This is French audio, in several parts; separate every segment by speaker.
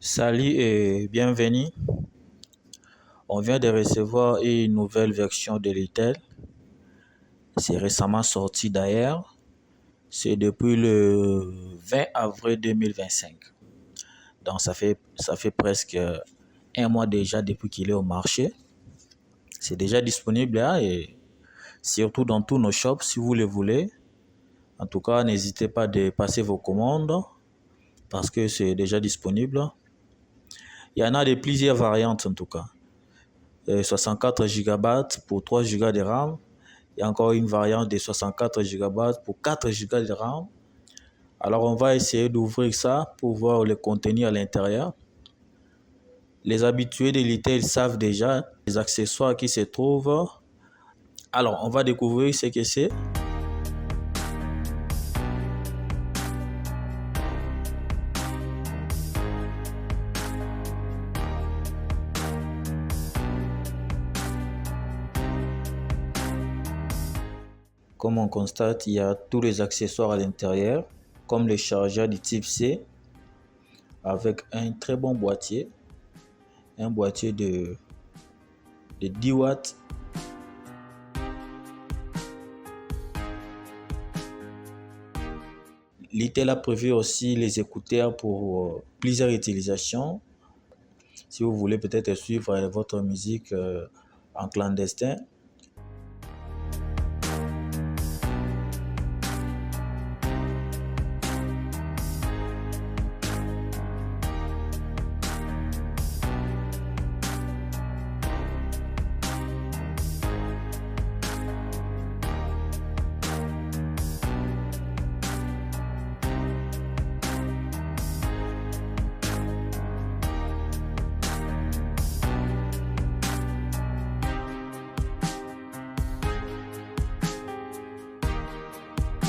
Speaker 1: Salut et bienvenue. On vient de recevoir une nouvelle version de l'Itel. C'est récemment sorti d'ailleurs. C'est depuis le 20 avril 2025. Donc ça fait presque un mois déjà depuis qu'il est au marché. C'est déjà disponible hein, et surtout dans tous nos shops si vous le voulez. En tout cas, n'hésitez pas de passer vos commandes parce que c'est déjà disponible. Il y en a de plusieurs variantes en tout cas. 64 Go pour 3 Go de RAM. Il y a encore une variante de 64 Go pour 4 Go de RAM. Alors on va essayer d'ouvrir ça pour voir le contenu à l'intérieur. Les habitués de l'Itel savent déjà les accessoires qui se trouvent. Alors on va découvrir ce que c'est. Comme on constate, il y a tous les accessoires à l'intérieur, comme le chargeur du type C, avec un très bon boîtier, un boîtier de 10 watts. L'Itel a prévu aussi les écouteurs pour plusieurs utilisations. Si vous voulez peut-être suivre votre musique en clandestin.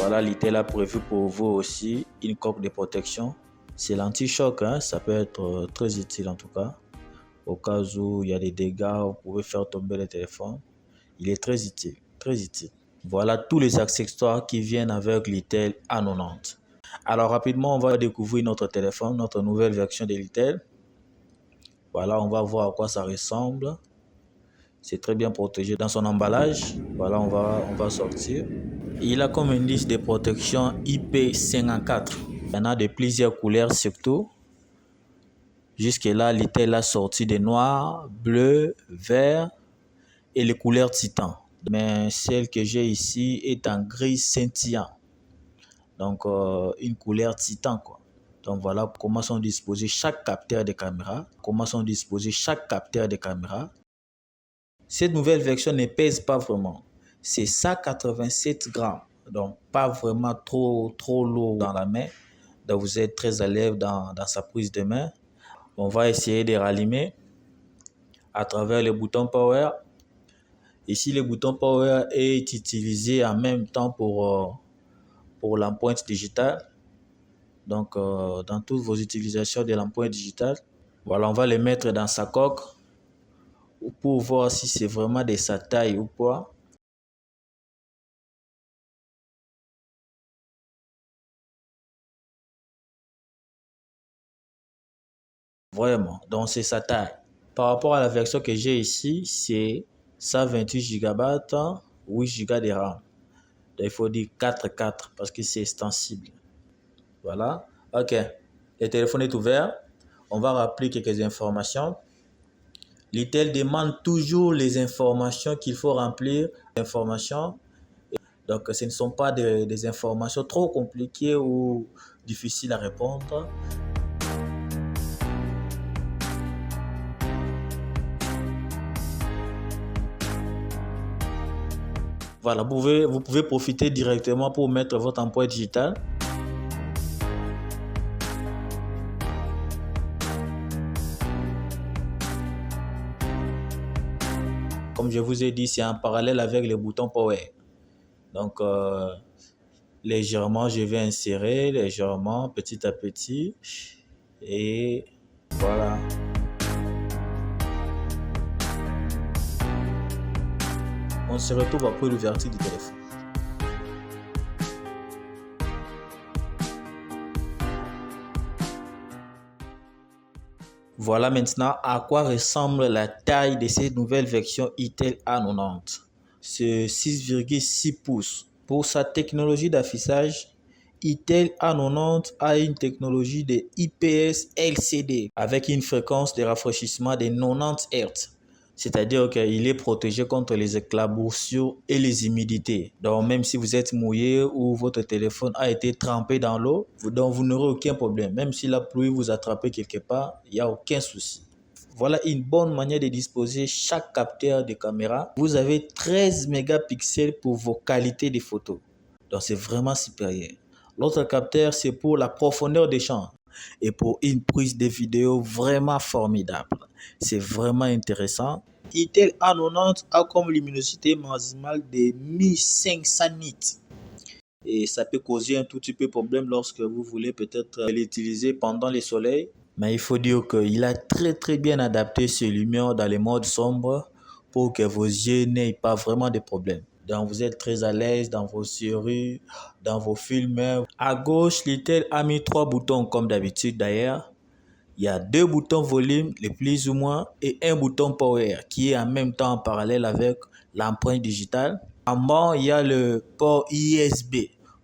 Speaker 1: Voilà, l'Itel a prévu pour vous aussi une coque de protection. C'est l'anti-choc, hein, ça peut être très utile en tout cas. Au cas où il y a des dégâts, vous pouvez faire tomber le téléphone. Il est très utile, très utile. Voilà tous les accessoires qui viennent avec l'Itel A90. Alors rapidement, on va découvrir notre téléphone, notre nouvelle version de l'Itel. Voilà, on va voir à quoi ça ressemble. C'est très bien protégé dans son emballage. Voilà, on va sortir. Il a comme indice de protection IP54. Il y en a de plusieurs couleurs surtout. Jusque-là, l'Itel a sorti des noirs, bleus, verts et les couleurs titan. Mais celle que j'ai ici est en gris scintillant. Donc, une couleur titan, quoi. Donc, voilà comment sont disposés chaque capteur de caméra. Cette nouvelle version ne pèse pas vraiment. C'est 187 grammes. Donc, pas vraiment trop lourd dans la main. Donc, vous êtes très à l'aise dans sa prise de main. On va essayer de rallumer à travers le bouton Power. Ici, le bouton Power est utilisé en même temps pour l'empreinte digitale. Donc, dans toutes vos utilisations de l'empreinte digitale, voilà, on va les mettre dans sa coque pour voir si c'est vraiment de sa taille ou pas. Vraiment, donc c'est sa taille. Par rapport à la version que j'ai ici, c'est 128 Go, 8 Go de RAM. Donc, il faut dire 4 parce que c'est extensible. Voilà. OK. Le téléphone est ouvert. On va rappeler quelques informations. L'Itel demande toujours les informations qu'il faut remplir. Donc, ce ne sont pas des informations trop compliquées ou difficiles à répondre. Voilà, vous pouvez profiter directement pour mettre votre empreinte digitale. Comme je vous ai dit, c'est en parallèle avec le bouton Power. Donc, légèrement, je vais insérer, légèrement, petit à petit. Et voilà. On se retrouve après l'ouverture du téléphone. Voilà maintenant à quoi ressemble la taille de cette nouvelle version Itel A90. C'est 6,6 pouces. Pour sa technologie d'affichage, Itel A90 a une technologie de IPS LCD avec une fréquence de rafraîchissement de 90 Hz. C'est-à-dire qu'il est protégé contre les éclaboussures et les humidités. Donc même si vous êtes mouillé ou votre téléphone a été trempé dans l'eau, donc vous n'aurez aucun problème. Même si la pluie vous attrape quelque part, il n'y a aucun souci. Voilà une bonne manière de disposer chaque capteur de caméra. Vous avez 13 mégapixels pour vos qualités de photos. Donc c'est vraiment supérieur. L'autre capteur, c'est pour la profondeur des champs et pour une prise de vidéo vraiment formidable. C'est vraiment intéressant. Itel A90 a comme luminosité maximale de 1500 nits. Et ça peut causer un tout petit peu de problème lorsque vous voulez peut-être l'utiliser pendant le soleil. Mais il faut dire qu'il a très bien adapté ses lumières dans les modes sombres pour que vos yeux n'aient pas vraiment de problème. Donc vous êtes très à l'aise dans vos séries, dans vos films. À gauche, l'Itel a mis 3 boutons comme d'habitude d'ailleurs. Il y a 2 boutons volume, le plus ou moins, et un bouton power qui est en même temps en parallèle avec l'empreinte digitale. En bas, il y a le port USB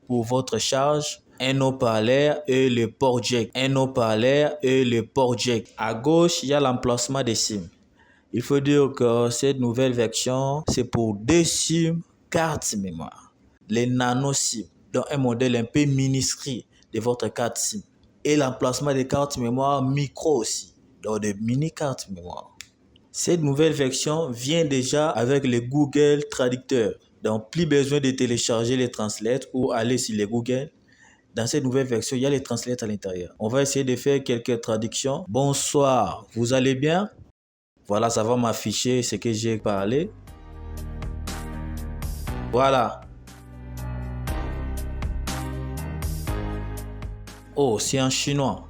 Speaker 1: pour votre charge, un haut-parleur et le port jack. Un haut-parleur et le port jack. À gauche, il y a l'emplacement des SIM. Il faut dire que cette nouvelle version, c'est pour 2 SIM, carte mémoire. Les nano SIM, donc un modèle un peu minuscule de votre carte SIM. Et l'emplacement des cartes mémoire micro aussi, donc des mini cartes mémoire. Cette nouvelle version vient déjà avec le Google Traducteur. Donc, plus besoin de télécharger les translates ou aller sur les Google. Dans cette nouvelle version, il y a les translates à l'intérieur. On va essayer de faire quelques traductions. Bonsoir, vous allez bien? Voilà, ça va m'afficher ce que j'ai parlé. Voilà. Oh, c'est en chinois.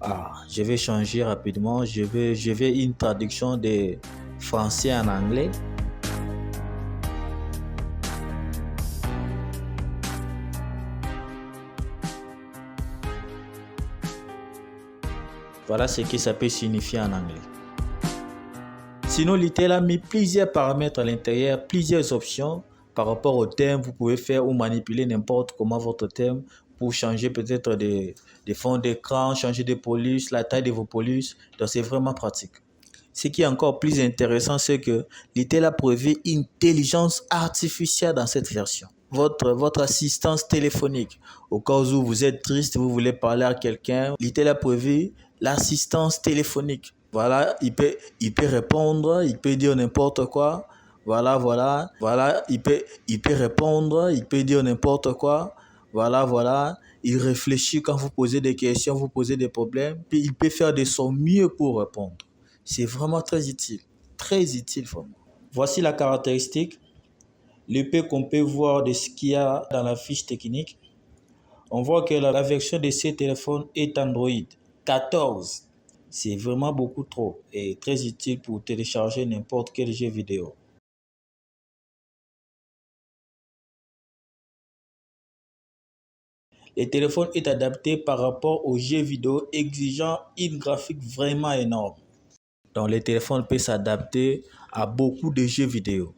Speaker 1: Ah, je vais changer rapidement. Je vais une traduction de français en anglais. Voilà ce que ça peut signifier en anglais. Sinon, l'Itel a mis plusieurs paramètres à l'intérieur, plusieurs options par rapport au thème. Vous pouvez faire ou manipuler n'importe comment votre thème pour changer peut-être des fonds d'écran, changer de police, la taille de vos polices. Donc, c'est vraiment pratique. Ce qui est encore plus intéressant, c'est que l'Itel a prévu une intelligence artificielle dans cette version. Votre assistance téléphonique. Au cas où vous êtes triste, vous voulez parler à quelqu'un, l'Itel a prévu l'assistance téléphonique. Voilà, il peut répondre, il peut dire n'importe quoi. Voilà, il peut répondre, il peut dire n'importe quoi. Voilà, il réfléchit quand vous posez des questions, vous posez des problèmes, puis il peut faire de son mieux pour répondre. C'est vraiment très utile vraiment. Voici la caractéristique. L'épée qu'on peut voir de ce qu'il y a dans la fiche technique. On voit que la version de ces téléphones est Android 14. C'est vraiment beaucoup trop et très utile pour télécharger n'importe quel jeu vidéo. Le téléphone est adapté par rapport aux jeux vidéo exigeant une graphique vraiment énorme. Donc le téléphone peut s'adapter à beaucoup de jeux vidéo.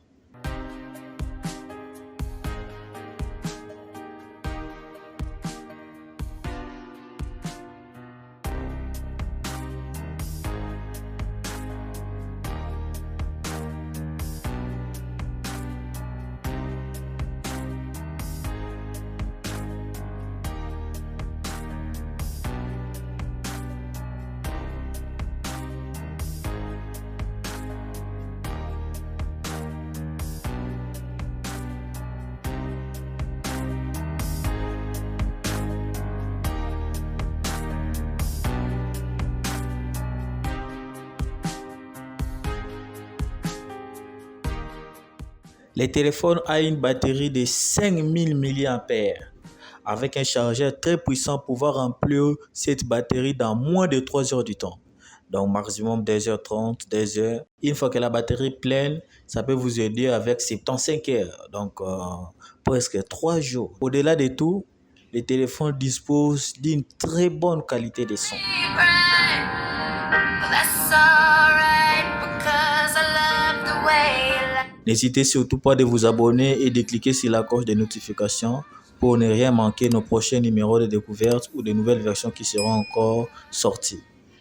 Speaker 1: Le téléphone a une batterie de 5000 mAh avec un chargeur très puissant pouvant remplir cette batterie dans moins de 3 heures du temps. Donc maximum 2h30, 2 heures. Une fois que la batterie est pleine, ça peut vous aider avec 75 heures, donc presque 3 jours. Au-delà de tout, le téléphone dispose d'une très bonne qualité de son. N'hésitez surtout pas de vous abonner et de cliquer sur la cloche de notification pour ne rien manquer nos prochains numéros de découverte ou de nouvelles versions qui seront encore sorties.